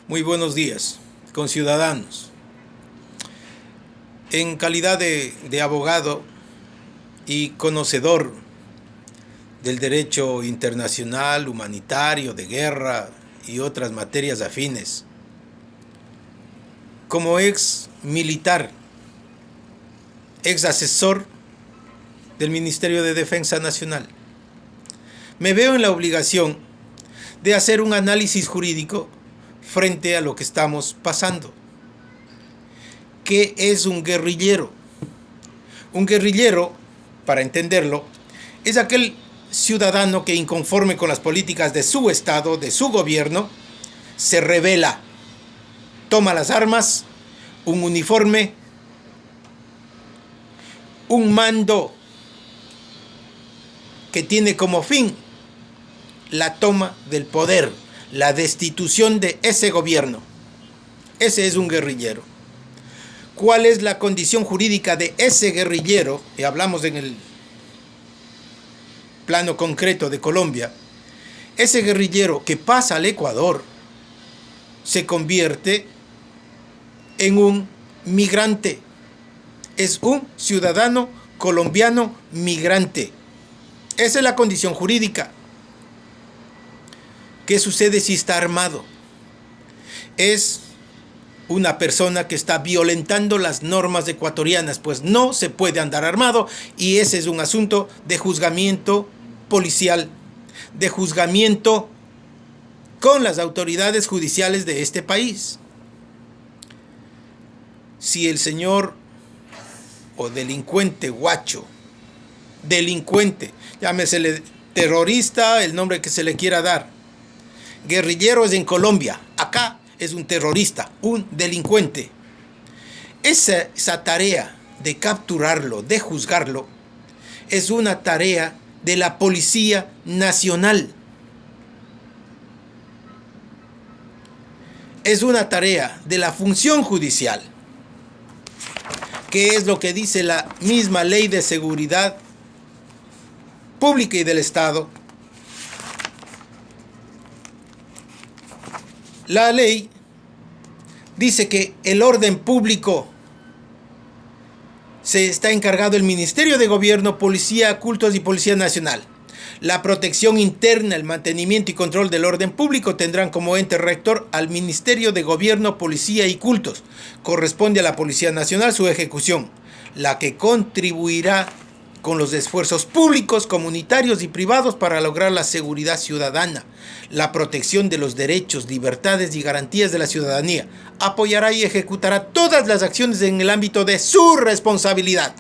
Muy buenos días, conciudadanos. En calidad de abogado y conocedor del derecho internacional, humanitario, de guerra y otras materias afines, como ex militar, ex asesor del Ministerio de Defensa Nacional, me veo en la obligación de hacer un análisis jurídico frente a lo que estamos pasando. ¿Qué es un guerrillero? Un guerrillero, para entenderlo, es aquel ciudadano que, inconforme con las políticas de su estado, de su gobierno, se rebela, toma las armas, un uniforme, un mando que tiene como fin la toma del poder, la destitución de ese gobierno. Ese es un guerrillero. ¿Cuál es la condición jurídica de ese guerrillero? Y hablamos en el plano concreto de Colombia. Ese guerrillero que pasa al Ecuador se convierte en un migrante. Es un ciudadano colombiano migrante. Esa es la condición jurídica. ¿Qué sucede si está armado? Es una persona que está violentando las normas ecuatorianas, pues no se puede andar armado, y ese es un asunto de juzgamiento policial, de juzgamiento con las autoridades judiciales de este país. Si el señor o delincuente guacho, delincuente, llámesele terrorista, el nombre que se le quiera dar, guerrillero es en Colombia, acá es un terrorista, un delincuente. Esa tarea de capturarlo, de juzgarlo, es una tarea de la Policía Nacional. Es una tarea de la función judicial. ¿Qué es lo que dice la misma Ley de Seguridad Pública y del Estado? La ley dice que el orden público se está encargado el Ministerio de Gobierno, Policía, Cultos y Policía Nacional. La protección interna, el mantenimiento y control del orden público tendrán como ente rector al Ministerio de Gobierno, Policía y Cultos. Corresponde a la Policía Nacional su ejecución, la que contribuirá con los esfuerzos públicos, comunitarios y privados para lograr la seguridad ciudadana, la protección de los derechos, libertades y garantías de la ciudadanía. Apoyará y ejecutará todas las acciones en el ámbito de su responsabilidad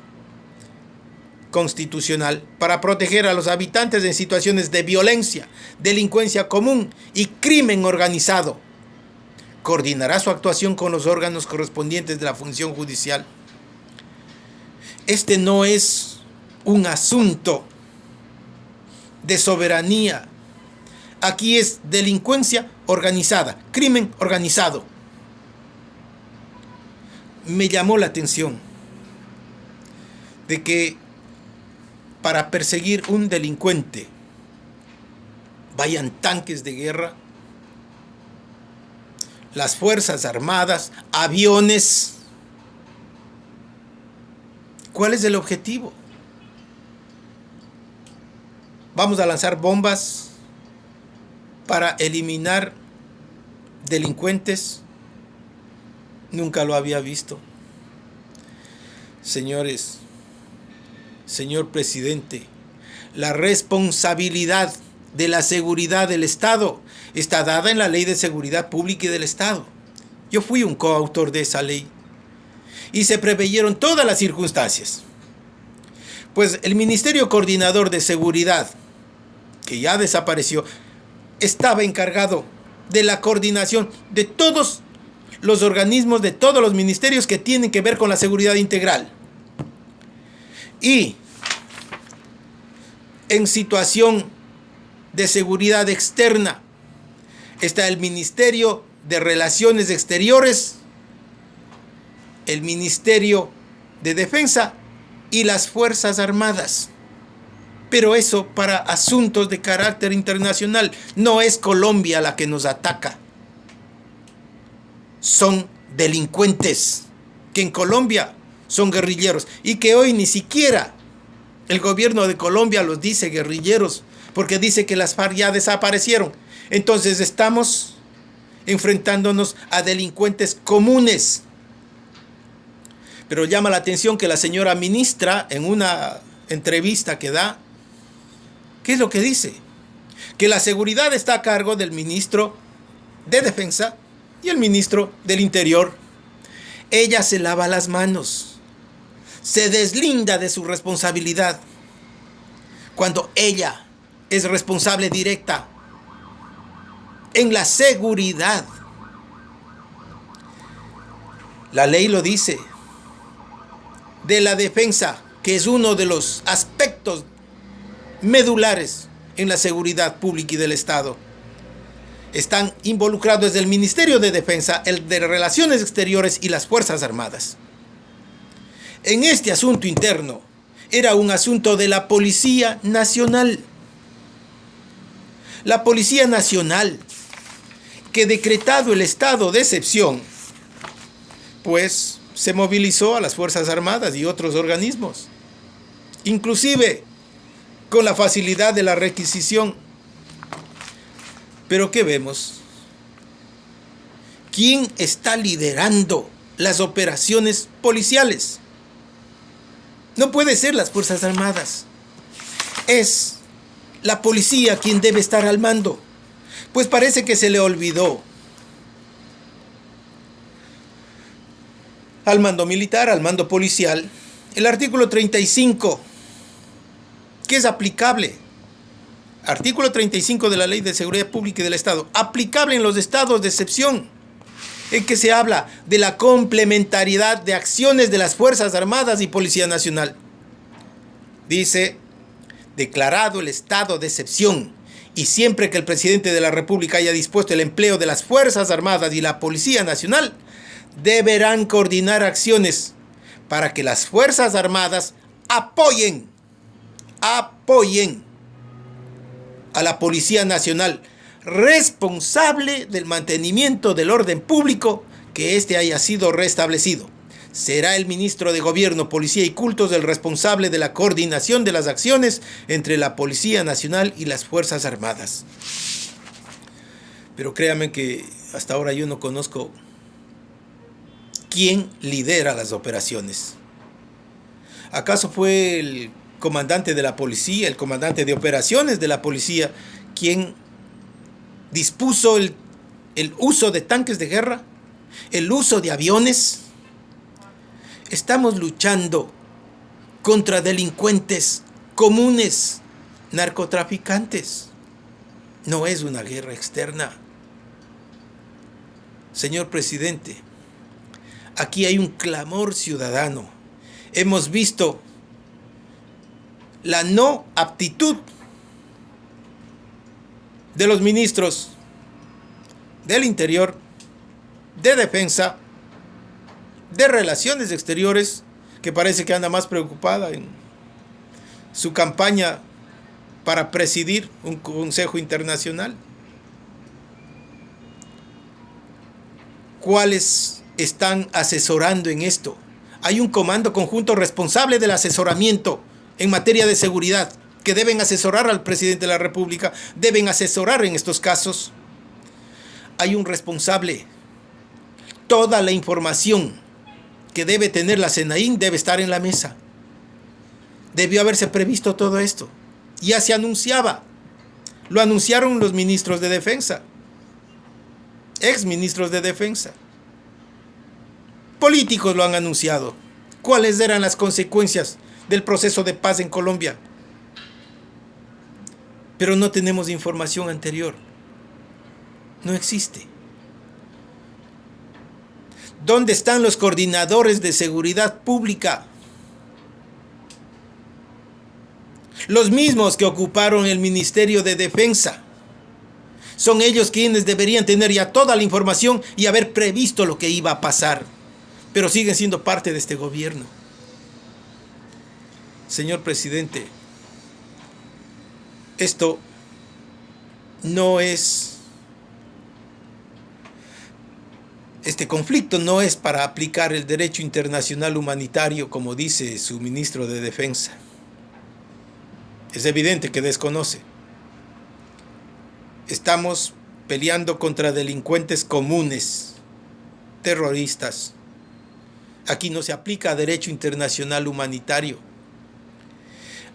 constitucional para proteger a los habitantes en situaciones de violencia, delincuencia común y crimen organizado. Coordinará su actuación con los órganos correspondientes de la función judicial. Este no es un asunto de soberanía. Aquí es delincuencia organizada, crimen organizado. Me llamó la atención de que para perseguir un delincuente vayan tanques de guerra, las Fuerzas Armadas, aviones. ¿Cuál es el objetivo? ¿Vamos a lanzar bombas para eliminar delincuentes? Nunca lo había visto. Señores, señor presidente, la responsabilidad de la seguridad del Estado está dada en la Ley de Seguridad Pública y del Estado. Yo fui un coautor de esa ley y se preveyeron todas las circunstancias. Pues el Ministerio Coordinador de Seguridad, que ya desapareció, estaba encargado de la coordinación de todos los organismos, de todos los ministerios que tienen que ver con la seguridad integral. Y en situación de seguridad externa está el Ministerio de Relaciones Exteriores, el Ministerio de Defensa y las Fuerzas Armadas. Pero eso para asuntos de carácter internacional. No es Colombia la que nos ataca. son delincuentes, que en Colombia son guerrilleros y que hoy ni siquiera el gobierno de Colombia los dice guerrilleros, porque dice que las FARC ya desaparecieron. Entonces estamos enfrentándonos a delincuentes comunes. Pero llama la atención que la señora ministra, en una entrevista que da, ¿qué es lo que dice? Que la seguridad está a cargo del ministro de Defensa y el ministro del Interior. Ella se lava las manos, se deslinda de su responsabilidad, cuando ella es responsable directa en la seguridad. La ley lo dice, de la defensa, que es uno de los aspectos medulares en la seguridad pública y del Estado. Están involucrados desde el Ministerio de Defensa, el de Relaciones Exteriores y las Fuerzas Armadas. En este asunto interno, era un asunto de la Policía Nacional. La Policía Nacional, que decretado el estado de excepción, pues se movilizó a las Fuerzas Armadas y otros organismos, inclusive con la facilidad de la requisición. Pero ¿qué vemos? ¿Quién está liderando las operaciones policiales? No puede ser las Fuerzas Armadas. Es la policía quien debe estar al mando. Pues parece que se le olvidó al mando militar, al mando policial, el artículo 35, que es aplicable. Artículo 35 de la Ley de Seguridad Pública y del Estado, aplicable en los estados de excepción, en que se habla de la complementariedad de acciones de las Fuerzas Armadas y Policía Nacional. Dice, declarado el estado de excepción, y siempre que el presidente de la República haya dispuesto el empleo de las Fuerzas Armadas y la Policía Nacional, deberán coordinar acciones para que las Fuerzas Armadas apoyen a la Policía Nacional, responsable del mantenimiento del orden público, que éste haya sido restablecido. Será el ministro de Gobierno, Policía y Cultos el responsable de la coordinación de las acciones entre la Policía Nacional y las Fuerzas Armadas. Pero créanme que hasta ahora yo no conozco quién lidera las operaciones. ¿Acaso fue el comandante de la policía, el comandante de operaciones de la policía, quien dispuso el uso de tanques de guerra, el uso de aviones? Estamos luchando contra delincuentes comunes, narcotraficantes. No es una guerra externa. Señor presidente, aquí hay un clamor ciudadano. Hemos visto la no aptitud de los ministros del Interior, de Defensa, de Relaciones Exteriores, que parece que anda más preocupada en su campaña para presidir un consejo internacional. ¿Cuáles están asesorando en esto? Hay un comando conjunto responsable del asesoramiento en materia de seguridad, que deben asesorar al presidente de la República, deben asesorar en estos casos. Hay un responsable. Toda la información que debe tener la SENAIN debe estar en la mesa. Debió haberse previsto todo esto. Ya se anunciaba. Lo anunciaron los ministros de Defensa, ex ministros de Defensa. Políticos lo han anunciado. ¿Cuáles eran las consecuencias del proceso de paz en Colombia? Pero no tenemos información anterior. No existe. ¿Dónde están los coordinadores de seguridad pública? Los mismos que ocuparon el Ministerio de Defensa. Son ellos quienes deberían tener ya toda la información y haber previsto lo que iba a pasar. Pero siguen siendo parte de este gobierno. Señor presidente, esto no es Este conflicto no es para aplicar el derecho internacional humanitario, como dice su ministro de Defensa. Es evidente que desconoce. Estamos peleando contra delincuentes comunes, terroristas. Aquí no se aplica derecho internacional humanitario.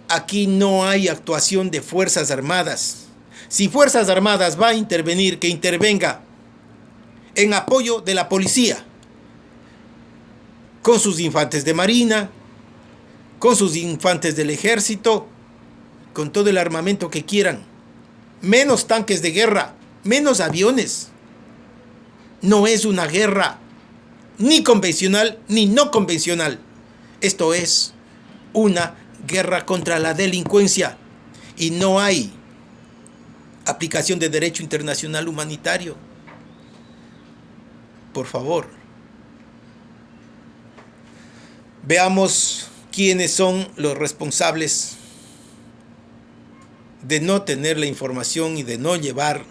Aquí no hay actuación de Fuerzas Armadas. Si Fuerzas Armadas va a intervenir, que intervenga en apoyo de la policía, con sus infantes de marina, con sus infantes del ejército, con todo el armamento que quieran. Menos tanques de guerra, menos aviones. No es una guerra ni convencional ni no convencional. Esto es una guerra contra la delincuencia y no hay aplicación de derecho internacional humanitario. Por favor, veamos quiénes son los responsables de no tener la información y de no llevar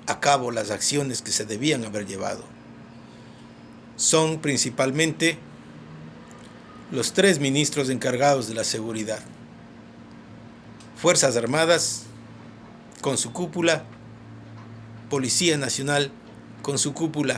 a cabo las acciones que se debían haber llevado. Son principalmente los 3 ministros encargados de la seguridad. Fuerzas Armadas con su cúpula, Policía Nacional con su cúpula.